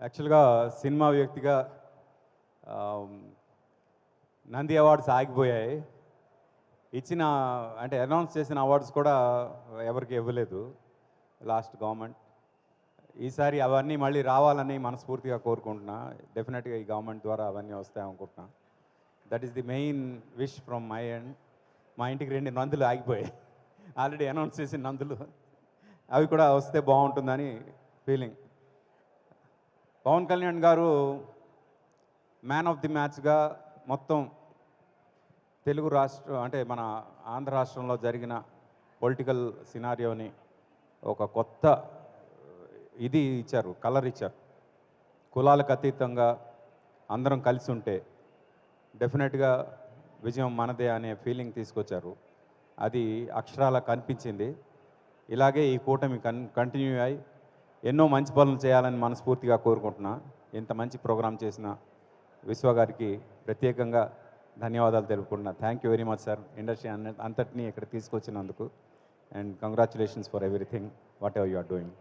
యాక్చువల్గా సినిమా వ్యక్తిగా నంది అవార్డ్స్ ఆగిపోయాయి. ఇచ్చిన అంటే అనౌన్స్ చేసిన అవార్డ్స్ కూడా ఎవరికి ఇవ్వలేదు లాస్ట్ గవర్నమెంట్. ఈసారి అవన్నీ మళ్ళీ రావాలని మనస్ఫూర్తిగా కోరుకుంటున్నా. డెఫినెట్గా ఈ గవర్నమెంట్ ద్వారా అవన్నీ వస్తాయి అనుకుంటున్నా. That is the main wish from my end. మా ఇంటికి 2 నందులు ఆగిపోయాయి, ఆల్రెడీ అనౌన్స్ చేసిన నందులు. అవి కూడా వస్తే బాగుంటుందని ఫీలింగ్. పవన్ కళ్యాణ్ గారు మ్యాన్ ఆఫ్ ది మ్యాచ్గా మొత్తం తెలుగు రాష్ట్రం అంటే మన ఆంధ్ర రాష్ట్రంలో జరిగిన పొలిటికల్ సినారియోని ఒక కొత్త ఇది ఇచ్చారు, కలర్ ఇచ్చారు. కులాలకు అతీతంగా అందరం కలిసి ఉంటే డెఫినెట్గా విజయం మనదే అనే ఫీలింగ్ తీసుకొచ్చారు. అది అక్షరాల కనిపించింది. ఇలాగే ఈ కూటమి కంటిన్యూ అయ్యి ఎన్నో మంచి పనులు చేయాలని మనస్ఫూర్తిగా కోరుకుంటున్నా. ఇంత మంచి ప్రోగ్రాం చేసిన విశ్వ గారికి ప్రత్యేకంగా ధన్యవాదాలు తెలుపుకుంటున్నా. Thank you very much sir, industry అంతటినీ ఇక్కడ తీసుకొచ్చినందుకు. And congratulations for everything whatever you are doing.